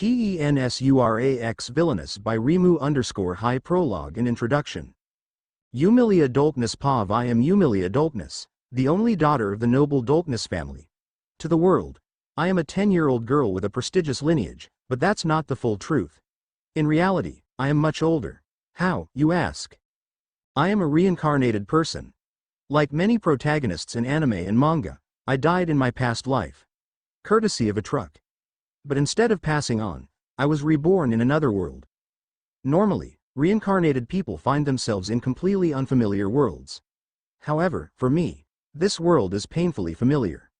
TENSURAX Villainess by Rimuru Prologue and Introduction. Yumilia Dolkness Pav I am Yumilia Dolkness, the only daughter of the noble Dolkness family. To the world, I am a 10-year-old girl with a prestigious lineage, but that's not the full truth. In reality, I am much older. How, you ask? I am a reincarnated person. Like many protagonists in anime and manga, I died in my past life. Courtesy of a truck. But instead of passing on, I was reborn in another world. Normally, reincarnated people find themselves in completely unfamiliar worlds. However, for me, this world is painfully familiar.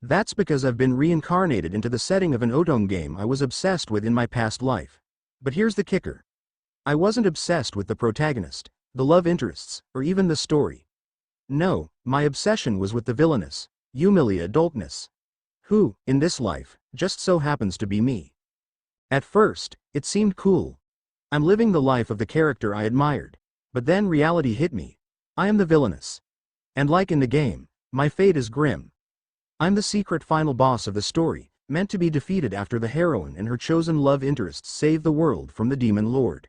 That's because I've been reincarnated into the setting of an Otome game I was obsessed with in my past life. But here's the kicker. I wasn't obsessed with the protagonist, the love interests, or even the story. No, my obsession was with the villainess, Yumilia Dolkness. Who, in this life, just so happens to be me. At first, it seemed cool. I'm living the life of the character I admired. But then reality hit me. I am the villainess. And like in the game, my fate is grim. I'm the secret final boss of the story, meant to be defeated after the heroine and her chosen love interests save the world from the demon lord.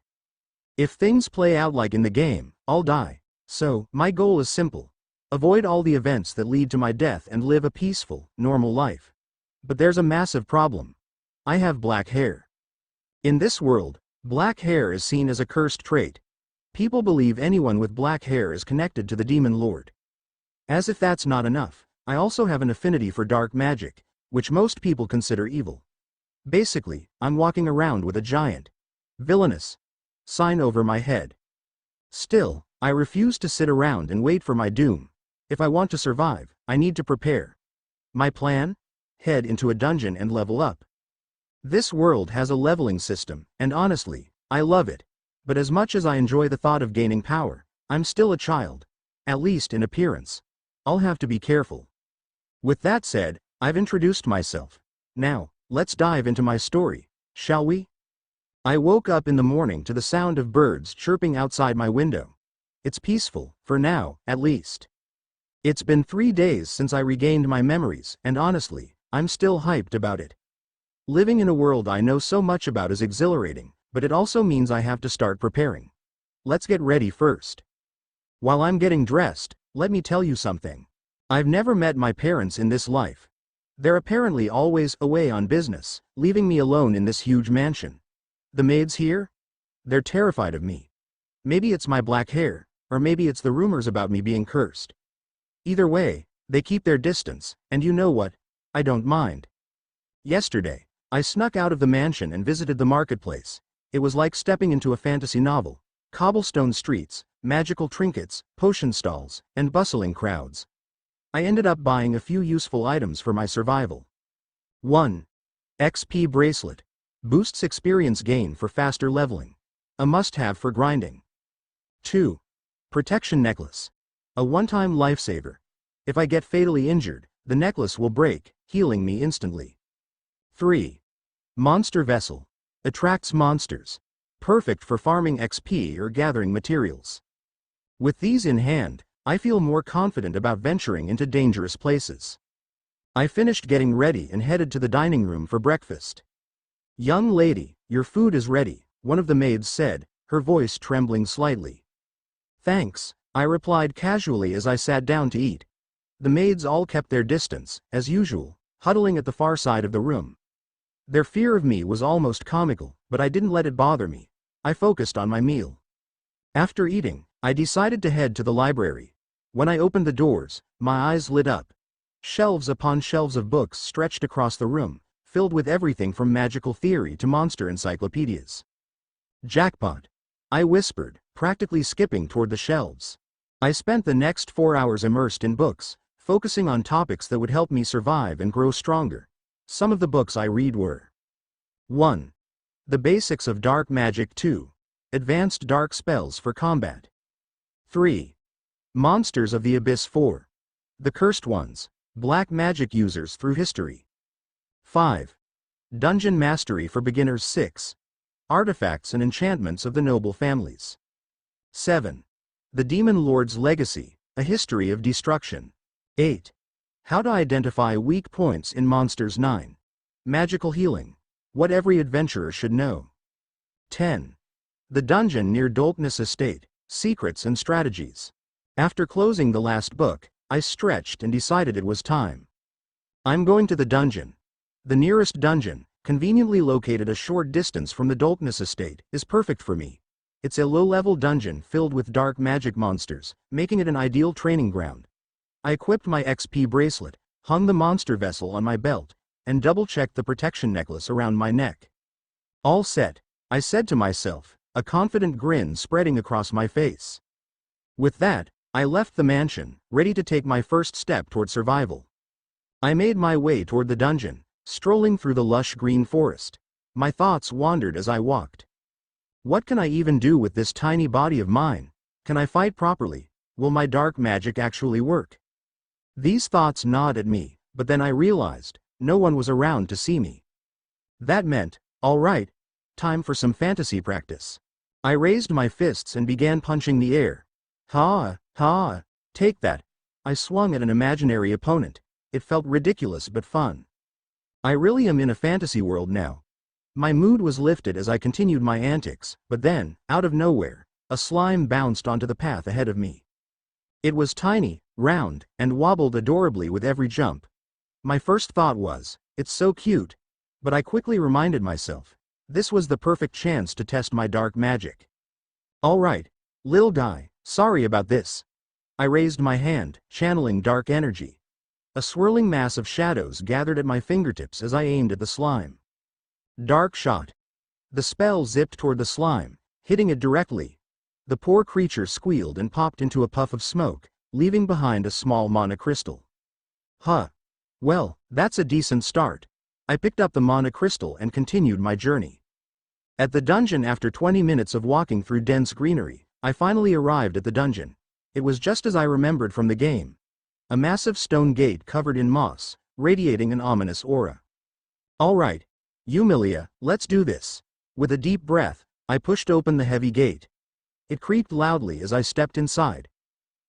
If things play out like in the game, I'll die. So, my goal is simple. Avoid all the events that lead to my death and live a peaceful, normal life. But there's a massive problem. I have black hair. In this world, black hair is seen as a cursed trait. People believe anyone with black hair is connected to the demon lord. As if that's not enough, I also have an affinity for dark magic, which most people consider evil. Basically, I'm walking around with a giant villainous sign over my head. Still, I refuse to sit around and wait for my doom. If I want to survive, I need to prepare. My plan? Head into a dungeon and level up. This world has a leveling system, and honestly, I love it. But as much as I enjoy the thought of gaining power, I'm still a child. At least in appearance. I'll have to be careful. With that said, I've introduced myself. Now, let's dive into my story, shall we? I woke up in the morning to the sound of birds chirping outside my window. It's peaceful, for now, at least. It's been 3 days since I regained my memories, and honestly, I'm still hyped about it. Living in a world I know so much about is exhilarating, but it also means I have to start preparing. Let's get ready first. While I'm getting dressed, let me tell you something. I've never met my parents in this life. They're apparently always away on business, leaving me alone in this huge mansion. The maids here? They're terrified of me. Maybe it's my black hair, or maybe it's the rumors about me being cursed. Either way, they keep their distance, and you know what? I don't mind. Yesterday, I snuck out of the mansion and visited the marketplace. It was like stepping into a fantasy novel. Cobblestone streets, magical trinkets, potion stalls, and bustling crowds. I ended up buying a few useful items for my survival. 1. XP bracelet. Boosts experience gain for faster leveling. A must-have for grinding. 2. Protection necklace. A one-time lifesaver. If I get fatally injured, the necklace will break, healing me instantly. 3. Monster vessel. Attracts monsters. Perfect for farming XP or gathering materials. With these in hand, I feel more confident about venturing into dangerous places. I finished getting ready and headed to the dining room for breakfast. "Young lady, your food is ready," one of the maids said, her voice trembling slightly. "Thanks," I replied casually as I sat down to eat. The maids all kept their distance, as usual, huddling at the far side of the room. Their fear of me was almost comical, but I didn't let it bother me. I focused on my meal. After eating, I decided to head to the library. When I opened the doors, my eyes lit up. Shelves upon shelves of books stretched across the room, filled with everything from magical theory to monster encyclopedias. "Jackpot," I whispered, practically skipping toward the shelves. I spent the next 4 hours immersed in books, focusing on topics that would help me survive and grow stronger. Some of the books I read were 1. The Basics of Dark Magic. 2. Advanced Dark Spells for Combat. 3. Monsters of the Abyss. 4. The Cursed Ones, Black Magic Users Through History. 5. Dungeon Mastery for Beginners. 6. Artifacts and Enchantments of the Noble Families. 7. The Demon Lord's Legacy, A History of Destruction. 8. How to Identify Weak Points in Monsters. 9. Magical Healing. What every adventurer should know. 10. The Dungeon near Dolkness Estate, Secrets and Strategies. After closing the last book, I stretched and decided it was time. I'm going to the dungeon. The nearest dungeon, conveniently located a short distance from the Dolkness Estate, is perfect for me. It's a low-level dungeon filled with dark magic monsters, making it an ideal training ground. I equipped my XP bracelet, hung the monster vessel on my belt, and double-checked the protection necklace around my neck. All set, I said to myself, a confident grin spreading across my face. With that, I left the mansion, ready to take my first step toward survival. I made my way toward the dungeon, strolling through the lush green forest. My thoughts wandered as I walked. What can I even do with this tiny body of mine? Can I fight properly? Will my dark magic actually work? These thoughts gnawed at me, but then I realized, no one was around to see me. That meant, all right, time for some fantasy practice. I raised my fists and began punching the air. Ha, ha, take that. I swung at an imaginary opponent. It felt ridiculous but fun. I really am in a fantasy world now. My mood was lifted as I continued my antics, but then, out of nowhere, a slime bounced onto the path ahead of me. It was tiny, round, and wobbled adorably with every jump. My first thought was, it's so cute. But I quickly reminded myself, this was the perfect chance to test my dark magic. All right, lil guy, sorry about this. I raised my hand, channeling dark energy. A swirling mass of shadows gathered at my fingertips as I aimed at the slime. Dark shot. The spell zipped toward the slime, hitting it directly. The poor creature squealed and popped into a puff of smoke, leaving behind a small mana crystal. Huh. Well, that's a decent start. I picked up the mana crystal and continued my journey. At the dungeon, after 20 minutes of walking through dense greenery, I finally arrived at the dungeon. It was just as I remembered from the game. A massive stone gate covered in moss, radiating an ominous aura. All right, Yumilia, let's do this. With a deep breath, I pushed open the heavy gate. It creaked loudly as I stepped inside.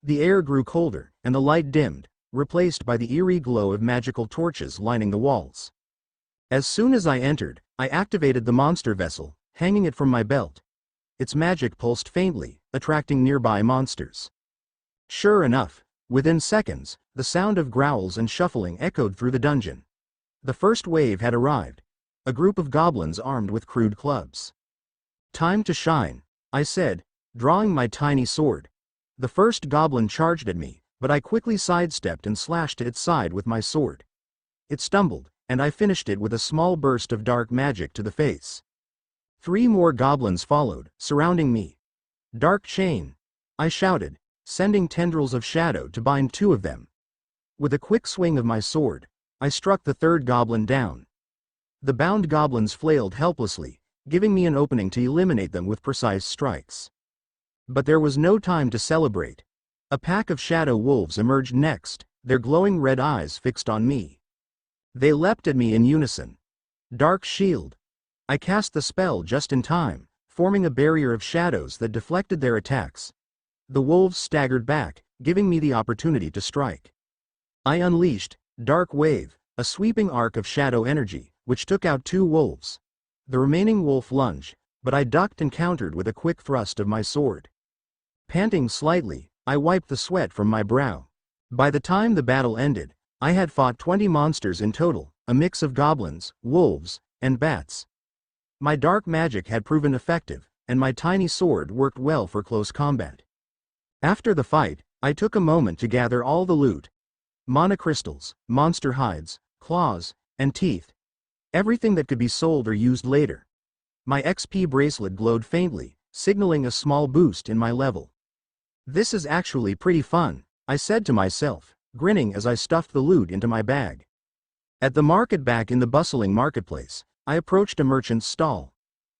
The air grew colder, and the light dimmed, replaced by the eerie glow of magical torches lining the walls. As soon as I entered, I activated the monster vessel, hanging it from my belt. Its magic pulsed faintly, attracting nearby monsters. Sure enough, within seconds, the sound of growls and shuffling echoed through the dungeon. The first wave had arrived. A group of goblins armed with crude clubs. Time to shine, I said, drawing my tiny sword. The first goblin charged at me, but I quickly sidestepped and slashed at its side with my sword. It stumbled, and I finished it with a small burst of dark magic to the face. 3 more goblins followed, surrounding me. Dark chain, I shouted, sending tendrils of shadow to bind 2 of them. With a quick swing of my sword, I struck the 3rd goblin down. The bound goblins flailed helplessly, giving me an opening to eliminate them with precise strikes. But there was no time to celebrate. A pack of shadow wolves emerged next, their glowing red eyes fixed on me. They leapt at me in unison. Dark shield. I cast the spell just in time, forming a barrier of shadows that deflected their attacks. The wolves staggered back, giving me the opportunity to strike. I unleashed Dark Wave, a sweeping arc of shadow energy, which took out 2 wolves. The remaining wolf lunged, but I ducked and countered with a quick thrust of my sword. Panting slightly, I wiped the sweat from my brow. By the time the battle ended, I had fought 20 monsters in total, a mix of goblins, wolves, and bats. My dark magic had proven effective, and my tiny sword worked well for close combat. After the fight, I took a moment to gather all the loot. Mana crystals, monster hides, claws, and teeth. Everything that could be sold or used later. My XP bracelet glowed faintly, signaling a small boost in my level. This is actually pretty fun, I said to myself, grinning as I stuffed the loot into my bag. At the market back in the bustling marketplace, I approached a merchant's stall.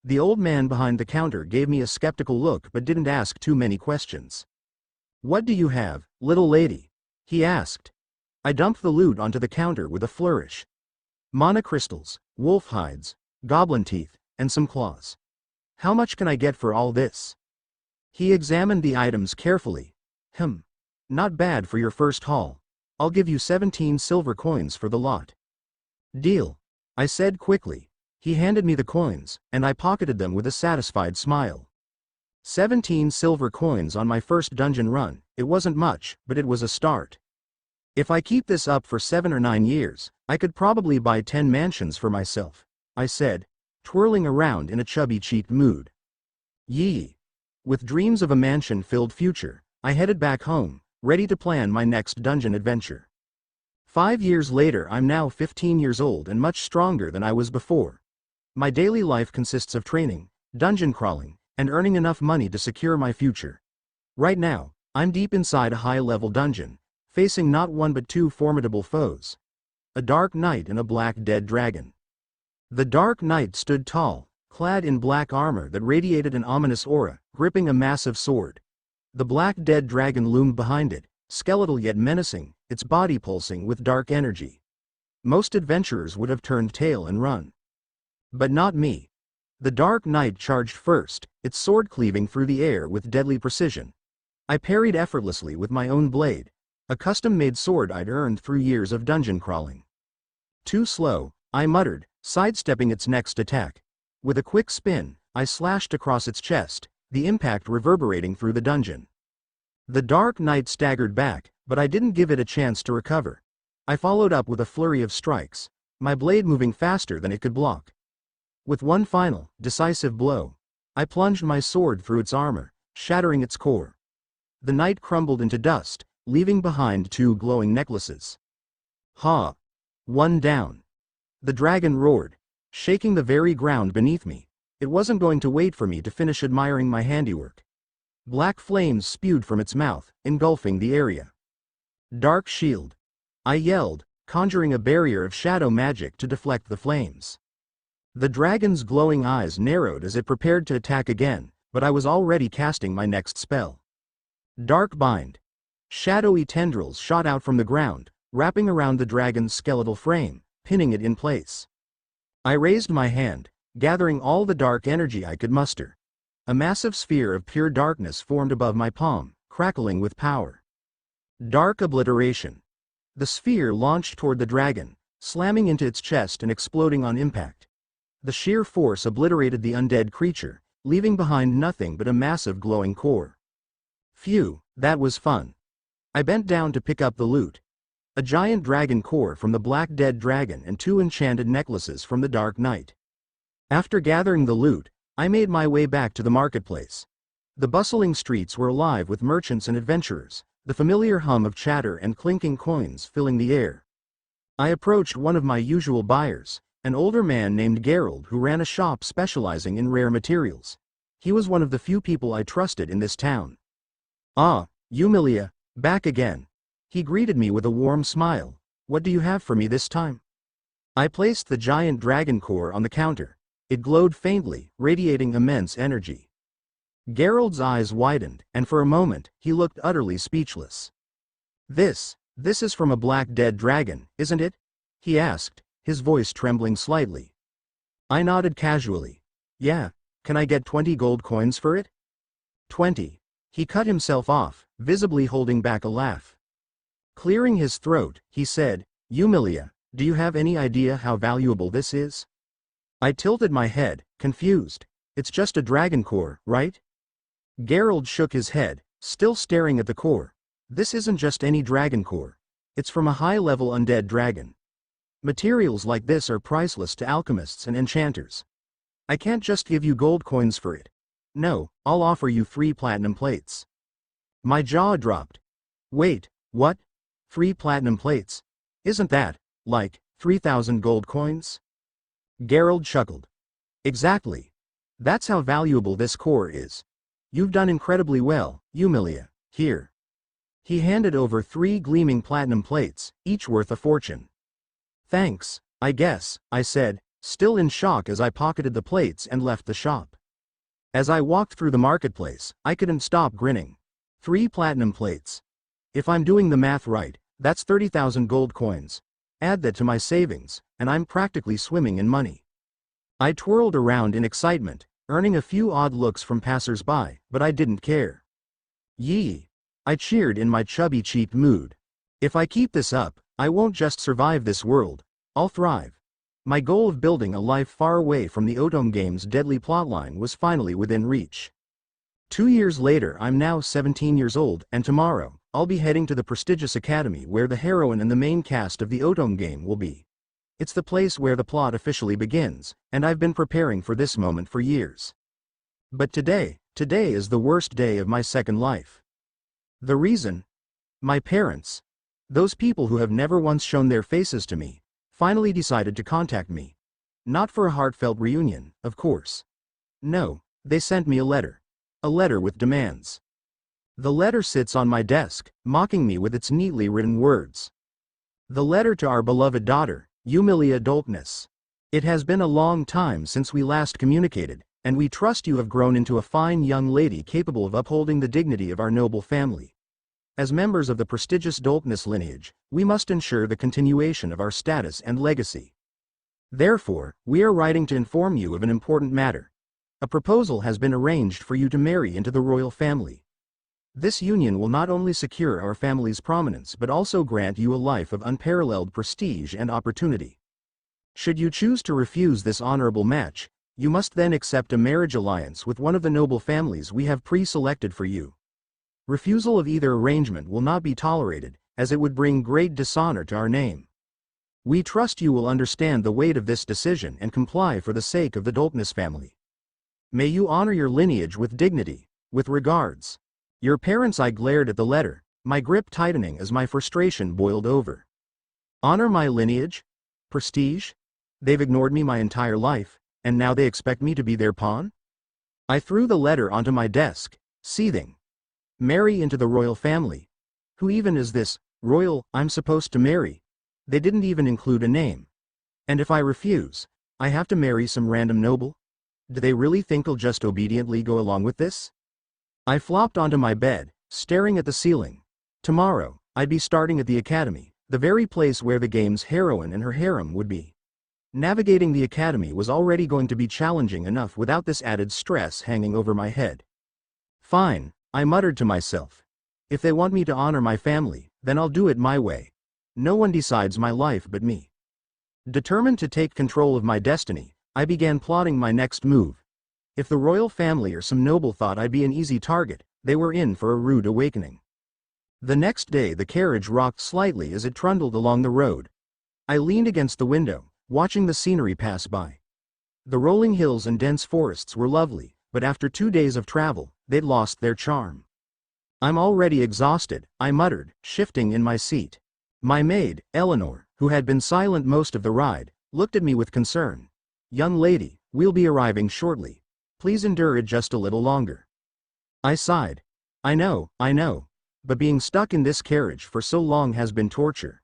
The old man behind the counter gave me a skeptical look but didn't ask too many questions. "What do you have, little lady?" he asked. I dumped the loot onto the counter with a flourish. Mana crystals, wolf hides, goblin teeth, and some claws. "How much can I get for all this?" He examined the items carefully. Not bad for your first haul. I'll give you 17 silver coins for the lot." "Deal," I said quickly. He handed me the coins, and I pocketed them with a satisfied smile. 17 silver coins on my first dungeon run. It wasn't much, but it was a start. If I keep this up for 7 or 9 years, I could probably buy 10 mansions for myself, I said, twirling around in a chubby-cheeked mood. Yee. With dreams of a mansion-filled future, I headed back home, ready to plan my next dungeon adventure. 5 years later, I'm now 15 years old and much stronger than I was before. My daily life consists of training, dungeon crawling, and earning enough money to secure my future. Right now, I'm deep inside a high-level dungeon, facing not one but 2 formidable foes. A dark knight and a black dead dragon. The dark knight stood tall, clad in black armor that radiated an ominous aura, gripping a massive sword. The black dead dragon loomed behind it, skeletal yet menacing, its body pulsing with dark energy. Most adventurers would have turned tail and run. But not me. The dark knight charged first, its sword cleaving through the air with deadly precision. I parried effortlessly with my own blade, a custom-made sword I'd earned through years of dungeon crawling. Too slow, I muttered, sidestepping its next attack. With a quick spin, I slashed across its chest, the impact reverberating through the dungeon. The dark knight staggered back, but I didn't give it a chance to recover. I followed up with a flurry of strikes, my blade moving faster than it could block. With one final, decisive blow, I plunged my sword through its armor, shattering its core. The knight crumbled into dust, leaving behind 2 glowing necklaces. Ha! One down. The dragon roared, shaking the very ground beneath me. It wasn't going to wait for me to finish admiring my handiwork. Black flames spewed from its mouth, engulfing the area. Dark shield. I yelled, conjuring a barrier of shadow magic to deflect the flames. The dragon's glowing eyes narrowed as it prepared to attack again, but I was already casting my next spell. Dark bind. Shadowy tendrils shot out from the ground, wrapping around the dragon's skeletal frame, pinning it in place. I raised my hand, gathering all the dark energy I could muster. A massive sphere of pure darkness formed above my palm, crackling with power. Dark obliteration. The sphere launched toward the dragon, slamming into its chest and exploding on impact. The sheer force obliterated the undead creature, leaving behind nothing but a massive glowing core. Phew, that was fun. I bent down to pick up the loot. A giant dragon core from the black dead dragon and 2 enchanted necklaces from the dark knight. After gathering the loot, I made my way back to the marketplace. The bustling streets were alive with merchants and adventurers, the familiar hum of chatter and clinking coins filling the air. I approached one of my usual buyers, an older man named Gerald who ran a shop specializing in rare materials. He was one of the few people I trusted in this town. "Ah, Yumilia, back again." He greeted me with a warm smile. "What do you have for me this time?" I placed the giant dragon core on the counter. It glowed faintly, radiating immense energy. Gerald's eyes widened, and for a moment, he looked utterly speechless. This is from a black dead dragon, isn't it?" he asked, his voice trembling slightly. I nodded casually. "Yeah, can I get 20 gold coins for it?" 20. He cut himself off, visibly holding back a laugh. Clearing his throat, he said, "Yumilia, do you have any idea how valuable this is?" I tilted my head, confused. "It's just a dragon core, right?" Gerald shook his head, still staring at the core. "This isn't just any dragon core. It's from a high-level undead dragon. Materials like this are priceless to alchemists and enchanters. I can't just give you gold coins for it. No, I'll offer you 3 platinum plates." My jaw dropped. "Wait, what? 3 platinum plates? Isn't that, like, 3,000 gold coins?" Gerald chuckled. "Exactly. That's how valuable this core is. You've done incredibly well, Yumilia. Here." He handed over 3 gleaming platinum plates, each worth a fortune. "Thanks, I guess," I said, still in shock as I pocketed the plates and left the shop. As I walked through the marketplace, I couldn't stop grinning. 3 platinum plates. If I'm doing the math right, that's 30,000 gold coins. Add that to my savings, and I'm practically swimming in money. I twirled around in excitement, earning a few odd looks from passers-by, but I didn't care. "Yee!" I cheered in my chubby-cheeked mood. "If I keep this up, I won't just survive this world, I'll thrive." My goal of building a life far away from the Otome game's deadly plotline was finally within reach. 2 years later, I'm now 17 years old, and tomorrow, I'll be heading to the prestigious academy where the heroine and the main cast of the Otome game will be. It's the place where the plot officially begins, and I've been preparing for this moment for years. But today is the worst day of my second life. The reason? My parents, those people who have never once shown their faces to me, finally decided to contact me. Not for a heartfelt reunion, of course. No, they sent me a letter. A letter with demands. The letter sits on my desk, mocking me with its neatly written words. The letter to our beloved daughter, Yumilia Adultness. It has been a long time since we last communicated, and we trust you have grown into a fine young lady capable of upholding the dignity of our noble family. As members of the prestigious Adultness lineage, we must ensure the continuation of our status and legacy. Therefore, we are writing to inform you of an important matter. A proposal has been arranged for you to marry into the royal family. This union will not only secure our family's prominence but also grant you a life of unparalleled prestige and opportunity. Should you choose to refuse this honorable match, you must then accept a marriage alliance with one of the noble families we have pre-selected for you. Refusal of either arrangement will not be tolerated, as it would bring great dishonor to our name. We trust you will understand the weight of this decision and comply for the sake of the Adultness family. May you honor your lineage with dignity. With regards. Your parents. I glared at the letter, my grip tightening as my frustration boiled over. Honor my lineage? Prestige? They've ignored me my entire life, and now they expect me to be their pawn? I threw the letter onto my desk, seething. Marry into the royal family? Who even is this royal I'm supposed to marry? They didn't even include a name. And if I refuse, I have to marry some random noble? Do they really think I'll just obediently go along with this? I flopped onto my bed, staring at the ceiling. Tomorrow, I'd be starting at the academy, the very place where the game's heroine and her harem would be. Navigating the academy was already going to be challenging enough without this added stress hanging over my head. Fine, I muttered to myself. If they want me to honor my family, then I'll do it my way. No one decides my life but me. Determined to take control of my destiny, I began plotting my next move. If the royal family or some noble thought I'd be an easy target, they were in for a rude awakening. The next day the carriage rocked slightly as it trundled along the road. I leaned against the window, watching the scenery pass by. The rolling hills and dense forests were lovely, but after 2 days of travel, they'd lost their charm. I'm already exhausted, I muttered, shifting in my seat. My maid, Eleanor, who had been silent most of the ride, looked at me with concern. Young lady, we'll be arriving shortly. Please endure it just a little longer. I sighed. I know, but being stuck in this carriage for so long has been torture.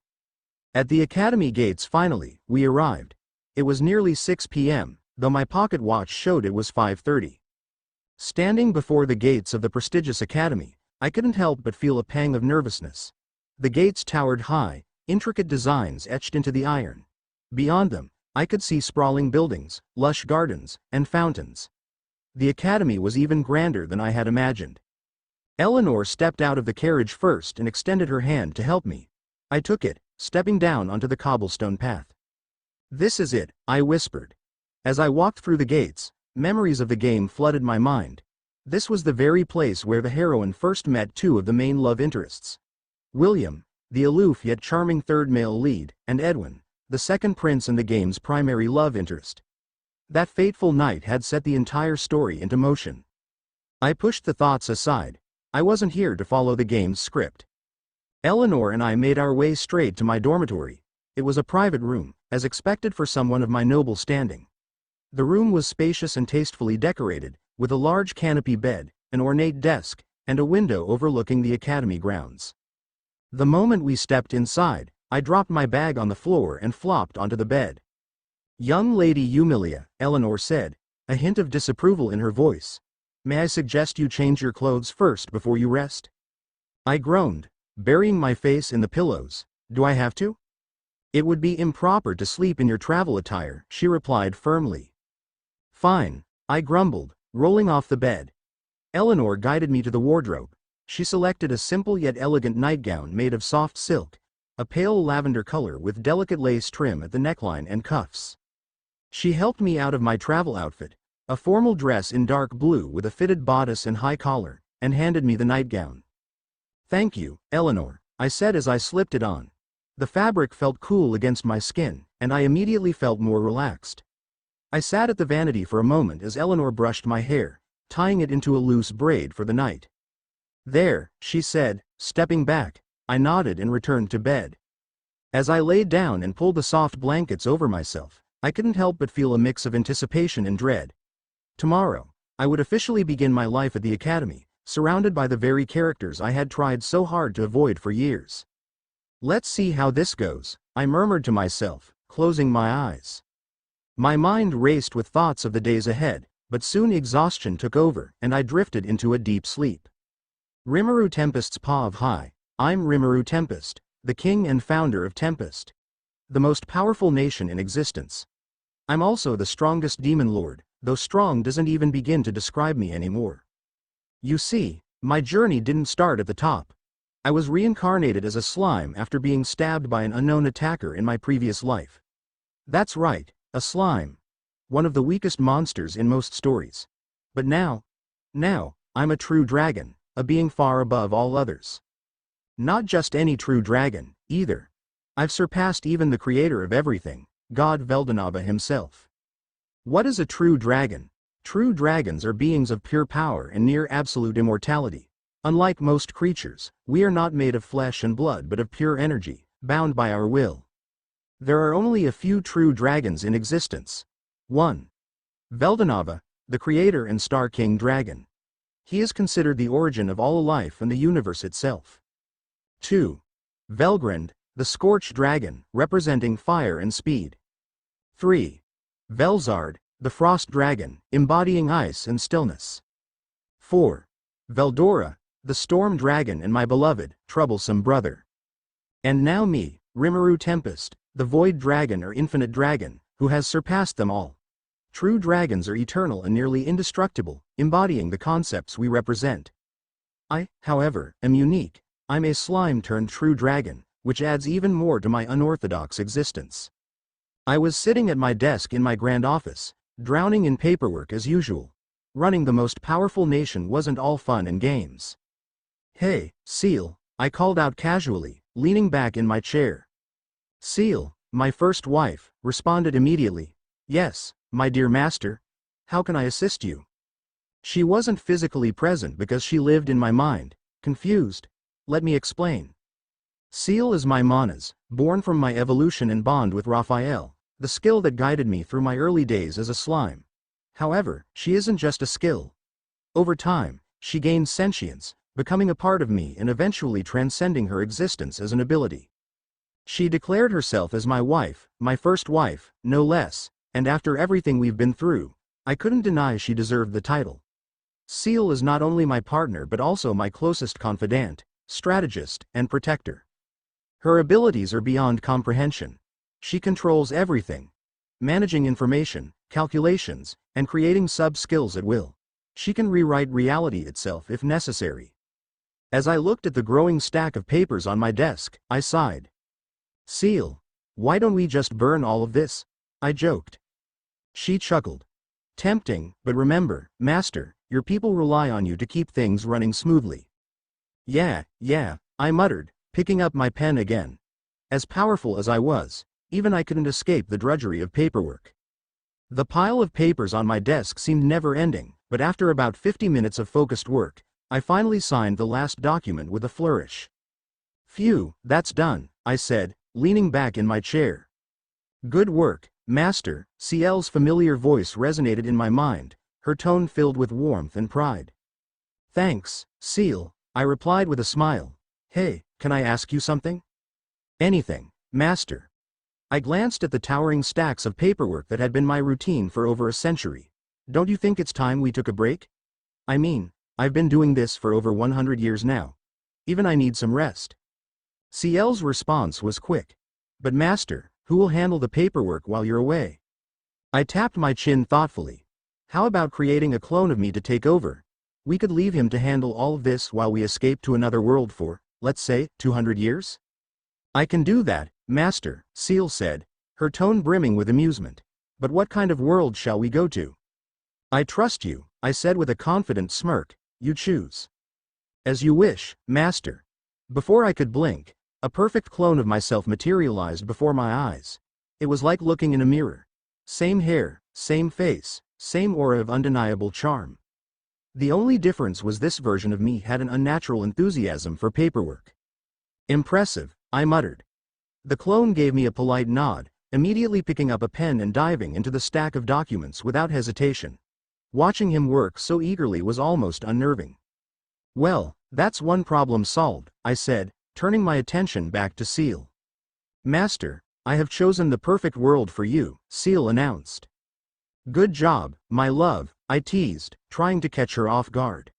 At the academy gates finally, we arrived. It was nearly 6 p.m., though my pocket watch showed it was 5:30. Standing before the gates of the prestigious academy, I couldn't help but feel a pang of nervousness. The gates towered high, intricate designs etched into the iron. Beyond them, I could see sprawling buildings, lush gardens, and fountains. The academy was even grander than I had imagined. Eleanor stepped out of the carriage first and extended her hand to help me. I took it, stepping down onto the cobblestone path. This is it, I whispered. As I walked through the gates, memories of the game flooded my mind. This was the very place where the heroine first met two of the main love interests. William, the aloof yet charming third male lead, and Edwin, the second prince and the game's primary love interest. That fateful night had set the entire story into motion. I pushed the thoughts aside. I wasn't here to follow the game's script. Eleanor and I made our way straight to my dormitory. It was a private room, as expected for someone of my noble standing. The room was spacious and tastefully decorated, with a large canopy bed, an ornate desk, and a window overlooking the academy grounds. The moment we stepped inside, I dropped my bag on the floor and flopped onto the bed. Young Lady Yumilia, Eleanor said, a hint of disapproval in her voice. May I suggest you change your clothes first before you rest? I groaned, burying my face in the pillows. Do I have to? It would be improper to sleep in your travel attire, she replied firmly. Fine, I grumbled, rolling off the bed. Eleanor guided me to the wardrobe. She selected a simple yet elegant nightgown made of soft silk, a pale lavender color with delicate lace trim at the neckline and cuffs. She helped me out of my travel outfit, a formal dress in dark blue with a fitted bodice and high collar, and handed me the nightgown. "Thank you, Eleanor," I said as I slipped it on. The fabric felt cool against my skin, and I immediately felt more relaxed. I sat at the vanity for a moment as Eleanor brushed my hair, tying it into a loose braid for the night. "There," she said, stepping back. I nodded and returned to bed. As I laid down and pulled the soft blankets over myself, I couldn't help but feel a mix of anticipation and dread. Tomorrow, I would officially begin my life at the academy, surrounded by the very characters I had tried so hard to avoid for years. "Let's see how this goes," I murmured to myself, closing my eyes. My mind raced with thoughts of the days ahead, but soon exhaustion took over and I drifted into a deep sleep. Rimuru Tempest's Paw of High. I'm Rimuru Tempest, the king and founder of Tempest, the most powerful nation in existence. I'm also the strongest demon lord, though strong doesn't even begin to describe me anymore. You see, my journey didn't start at the top. I was reincarnated as a slime after being stabbed by an unknown attacker in my previous life. That's right, a slime. One of the weakest monsters in most stories. But now, I'm a true dragon, a being far above all others. Not just any true dragon, either. I've surpassed even the creator of everything, God Veldanava himself. What is a true dragon? True dragons are beings of pure power and near absolute immortality. Unlike most creatures, we are not made of flesh and blood but of pure energy, bound by our will. There are only a few true dragons in existence. 1. Veldanava, the creator and Star King dragon. He is considered the origin of all life and the universe itself. 2. Velgrand, the scorched dragon, representing fire and speed. 3. Velzard, the frost dragon, embodying ice and stillness. 4. Veldora, the storm dragon and my beloved, troublesome brother. And now me, Rimuru Tempest, the void dragon or infinite dragon, who has surpassed them all. True dragons are eternal and nearly indestructible, embodying the concepts we represent. I, however, am unique. I'm a slime turned true dragon, which adds even more to my unorthodox existence. I was sitting at my desk in my grand office, drowning in paperwork as usual. Running the most powerful nation wasn't all fun and games. "Hey, Seal," I called out casually, leaning back in my chair. Seal, my first wife, responded immediately. "Yes, my dear master. How can I assist you?" She wasn't physically present because she lived in my mind, confused. Let me explain. Seal is my manas, born from my evolution and bond with Raphael, the skill that guided me through my early days as a slime. However, she isn't just a skill. Over time, she gains sentience, becoming a part of me and eventually transcending her existence as an ability. She declared herself as my wife, my first wife, no less, and after everything we've been through, I couldn't deny she deserved the title. Seal is not only my partner but also my closest confidant, strategist, and protector. Her abilities are beyond comprehension. She controls everything, managing information, calculations, and creating sub-skills at will. She can rewrite reality itself if necessary. As I looked at the growing stack of papers on my desk, I sighed. "Seal, why don't we just burn all of this?" I joked. She chuckled. "Tempting, but remember, Master, your people rely on you to keep things running smoothly." Yeah, I muttered, picking up my pen again. As powerful as I was, even I couldn't escape the drudgery of paperwork. The pile of papers on my desk seemed never-ending, but after about 50 minutes of focused work, I finally signed the last document with a flourish. "Phew, that's done," I said, leaning back in my chair. "Good work, Master." CL's familiar voice resonated in my mind, her tone filled with warmth and pride. "Thanks, Seal," I replied with a smile. "Hey, can I ask you something?" "Anything, Master." I glanced at the towering stacks of paperwork that had been my routine for over a century. "Don't you think it's time we took a break? I mean, I've been doing this for over 100 years now. Even I need some rest." CL's response was quick. "But Master, who will handle the paperwork while you're away?" I tapped my chin thoughtfully. "How about creating a clone of me to take over? We could leave him to handle all of this while we escape to another world for, let's say, 200 years? "I can do that, Master," Seal said, her tone brimming with amusement. But what kind of world shall we go to? I trust you, I said with a confident smirk. You choose. As you wish, master. Before I could blink, a perfect clone of myself materialized before my eyes. It was like looking in a mirror. Same hair, same face, same aura of undeniable charm. The only difference was this version of me had an unnatural enthusiasm for paperwork. Impressive, I muttered. The clone gave me a polite nod, immediately picking up a pen and diving into the stack of documents without hesitation. Watching him work so eagerly was almost unnerving. Well, that's one problem solved, I said, turning my attention back to Seal. Master, I have chosen the perfect world for you, Seal announced. Good job, my love, I teased, trying to catch her off guard.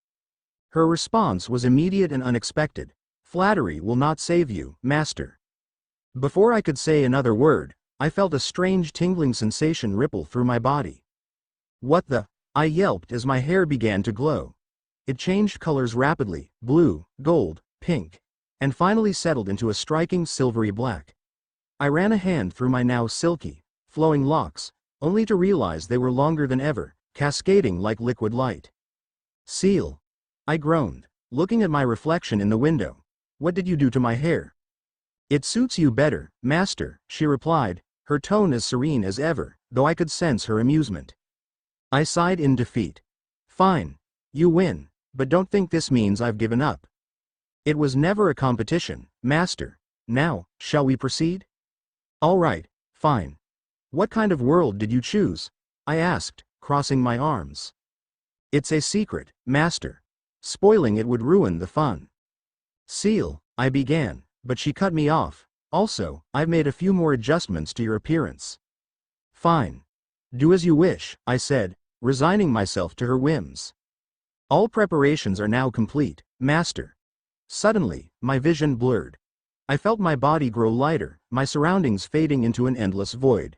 Her response was immediate and unexpected. Flattery will not save you, master. Before I could say another word, I felt a strange tingling sensation ripple through my body. What the? I yelped as my hair began to glow. It changed colors rapidly, blue, gold, pink, and finally settled into a striking silvery black. I ran a hand through my now silky, flowing locks, only to realize they were longer than ever, cascading like liquid light. Seal. I groaned, looking at my reflection in the window. What did you do to my hair? It suits you better, master, she replied, her tone as serene as ever, though I could sense her amusement. I sighed in defeat. Fine. You win, but don't think this means I've given up. It was never a competition, master. Now, shall we proceed? All right, fine. What kind of world did you choose? I asked, crossing my arms. It's a secret, master. Spoiling it would ruin the fun. Seal, I began, but she cut me off. Also, I've made a few more adjustments to your appearance. Fine. Do as you wish, I said, resigning myself to her whims. All preparations are now complete, master. Suddenly, my vision blurred. I felt my body grow lighter, my surroundings fading into an endless void.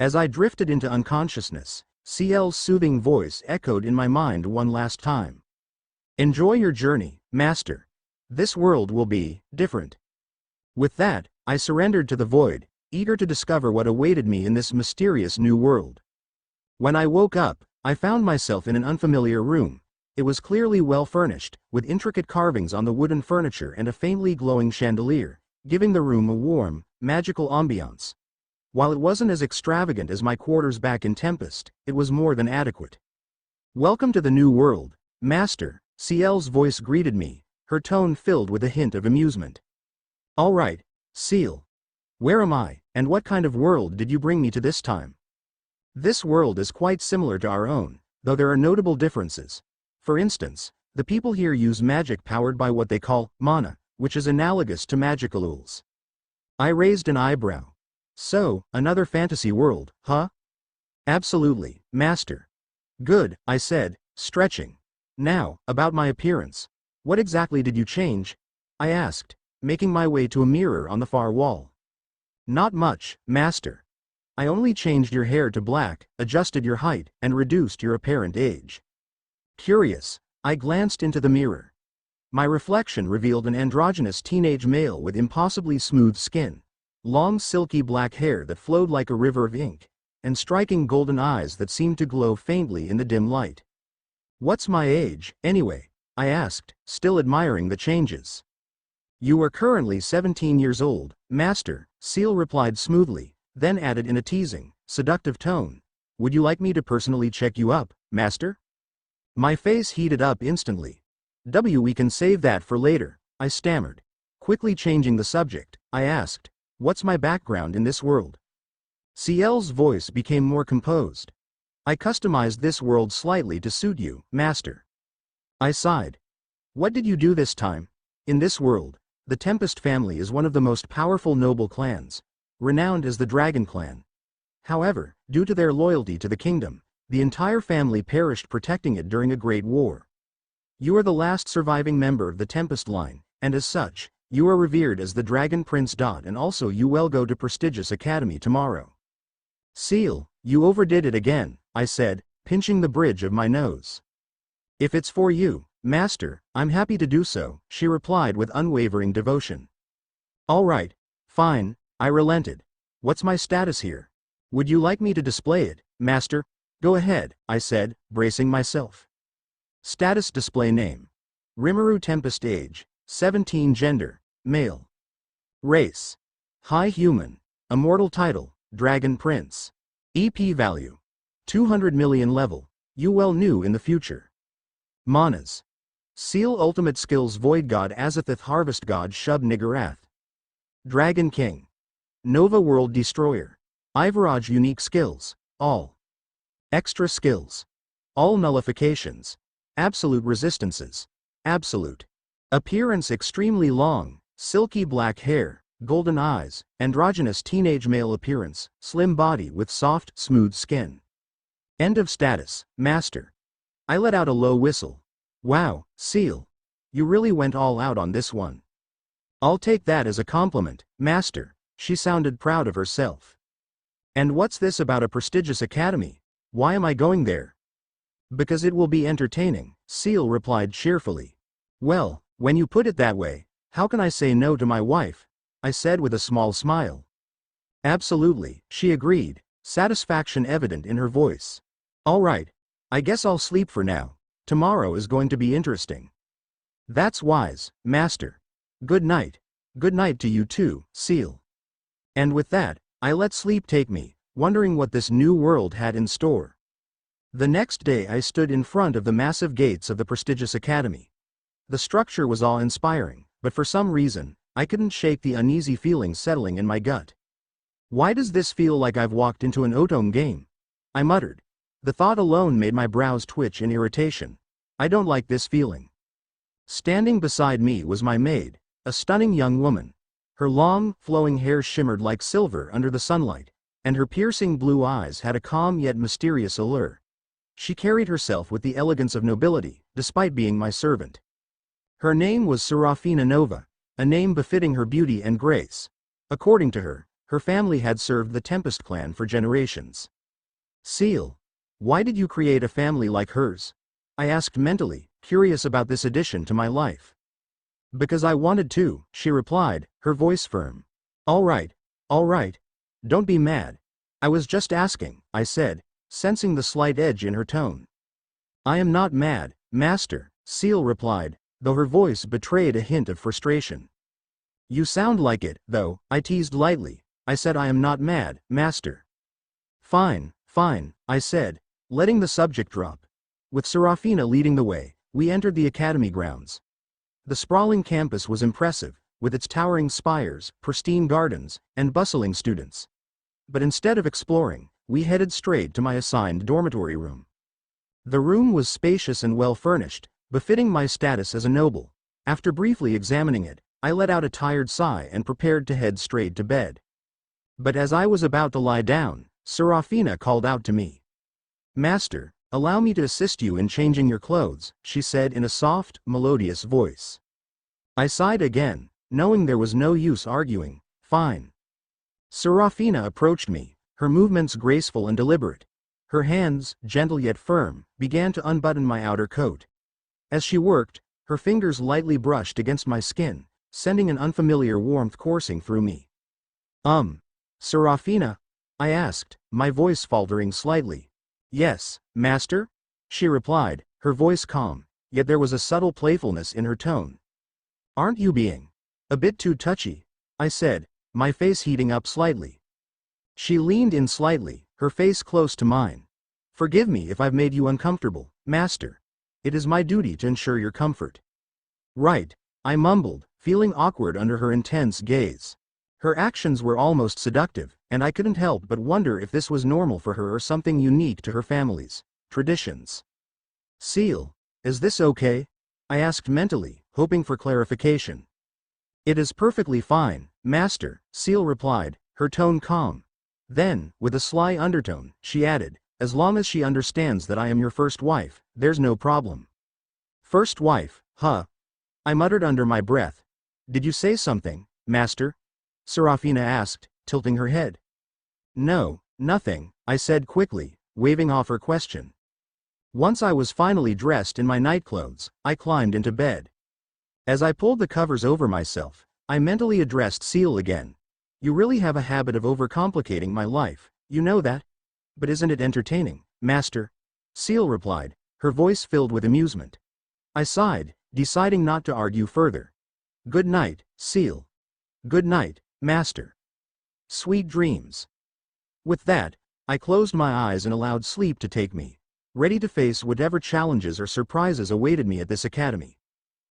As I drifted into unconsciousness, CL's soothing voice echoed in my mind one last time. Enjoy your journey, master. This world will be different. With that, I surrendered to the void, eager to discover what awaited me in this mysterious new world. When I woke up, I found myself in an unfamiliar room. It was clearly well furnished, with intricate carvings on the wooden furniture and a faintly glowing chandelier, giving the room a warm, magical ambiance. While it wasn't as extravagant as my quarters back in Tempest, it was more than adequate. Welcome to the new world, master, CL's voice greeted me, her tone filled with a hint of amusement. All right, Seal. Where am I, and what kind of world did you bring me to this time? This world is quite similar to our own, though there are notable differences. For instance, the people here use magic powered by what they call mana, which is analogous to magical ools. I raised an eyebrow. So, another fantasy world, huh? Absolutely, master. Good, I said, stretching. Now, about my appearance. What exactly did you change? I asked, making my way to a mirror on the far wall. Not much, master. I only changed your hair to black, adjusted your height, and reduced your apparent age. Curious, I glanced into the mirror. My reflection revealed an androgynous teenage male with impossibly smooth skin, long silky black hair that flowed like a river of ink, and striking golden eyes that seemed to glow faintly in the dim light. What's my age, anyway? I asked, still admiring the changes. You are currently 17 years old, master, Seal replied smoothly, then added in a teasing, seductive tone. Would you like me to personally check you up, master? My face heated up instantly. We can save that for later, I stammered. Quickly changing the subject, I asked, what's my background in this world? CL's voice became more composed. I customized this world slightly to suit you, master. I sighed. What did you do this time? In this world, the Tempest family is one of the most powerful noble clans, renowned as the Dragon Clan. However, due to their loyalty to the kingdom, the entire family perished protecting it during a great war. You are the last surviving member of the Tempest line, and as such, you are revered as the Dragon Prince. And also you will go to prestigious academy tomorrow. Seal, you overdid it again, I said, pinching the bridge of my nose. If it's for you, master, I'm happy to do so, she replied with unwavering devotion. All right, fine, I relented. What's my status here? Would you like me to display it, Master? Go ahead, I said, bracing myself. Status display name. Rimuru Tempest age, 17 gender, male. Race. High human. Immortal title, Dragon Prince. EP value. 200 million level. You well knew in the future. Manas. Seal ultimate skills Void God Azathoth Harvest God Shub Niggurath. Dragon King. Nova World Destroyer. Ivaraj unique skills, all. Extra skills. All nullifications. Absolute resistances. Absolute. Appearance extremely long, silky black hair, golden eyes, androgynous teenage male appearance, slim body with soft, smooth skin. End of status, Master. I let out a low whistle. Wow, Seal. You really went all out on this one. I'll take that as a compliment, Master. She sounded proud of herself. And what's this about a prestigious academy? Why am I going there? Because it will be entertaining, Seal replied cheerfully. Well, when you put it that way, how can I say no to my wife? I said with a small smile. Absolutely, she agreed, satisfaction evident in her voice. All right, I guess I'll sleep for now. Tomorrow is going to be interesting. That's wise, Master. Good night. Good night to you too, Seal. And with that, I let sleep take me, wondering what this new world had in store. The next day I stood in front of the massive gates of the prestigious academy. The structure was awe-inspiring, but for some reason, I couldn't shake the uneasy feeling settling in my gut. Why does this feel like I've walked into an Otome game? I muttered. The thought alone made my brows twitch in irritation. I don't like this feeling. Standing beside me was my maid, a stunning young woman. Her long, flowing hair shimmered like silver under the sunlight, and her piercing blue eyes had a calm yet mysterious allure. She carried herself with the elegance of nobility, despite being my servant. Her name was Serafina Nova, a name befitting her beauty and grace. According to her, her family had served the Tempest clan for generations. Seal. Why did you create a family like hers? I asked mentally, curious about this addition to my life. Because I wanted to, she replied, her voice firm. All right. Don't be mad. I was just asking, I said, sensing the slight edge in her tone. I am not mad, Master, Seal replied, though her voice betrayed a hint of frustration. You sound like it, though, I teased lightly. I said I am not mad, Master. Fine, I said, letting the subject drop. With Serafina leading the way, we entered the academy grounds. The sprawling campus was impressive, with its towering spires, pristine gardens, and bustling students. But instead of exploring, we headed straight to my assigned dormitory room. The room was spacious and well-furnished, befitting my status as a noble. After briefly examining it, I let out a tired sigh and prepared to head straight to bed. But as I was about to lie down, Serafina called out to me. Master, allow me to assist you in changing your clothes, she said in a soft, melodious voice. I sighed again, knowing there was no use arguing. Fine. Serafina approached me, her movements graceful and deliberate. Her hands, gentle yet firm, began to unbutton my outer coat. As she worked, her fingers lightly brushed against my skin, sending an unfamiliar warmth coursing through me. Serafina? I asked, my voice faltering slightly. Yes, Master? She replied, her voice calm, yet there was a subtle playfulness in her tone. Aren't you being a bit too touchy? I said, my face heating up slightly. She leaned in slightly, her face close to mine. Forgive me if I've made you uncomfortable, Master. It is my duty to ensure your comfort. Right, I mumbled, feeling awkward under her intense gaze. Her actions were almost seductive, and I couldn't help but wonder if this was normal for her or something unique to her family's traditions. Seal, is this okay? I asked mentally, hoping for clarification. It is perfectly fine, Master, Seal replied, her tone calm. Then, with a sly undertone, she added, as long as she understands that I am your first wife, there's no problem. First wife, huh? I muttered under my breath. Did you say something, Master? Serafina asked, tilting her head. No, nothing, I said quickly, waving off her question. Once I was finally dressed in my nightclothes, I climbed into bed. As I pulled the covers over myself, I mentally addressed Seal again. You really have a habit of overcomplicating my life, You know that? But isn't it entertaining, Master? Seal replied, her voice filled with amusement. I sighed, deciding not to argue further. Good night, Seal. Good night, Master. Sweet dreams. With that, I closed my eyes and allowed sleep to take me, ready to face whatever challenges or surprises awaited me at this academy.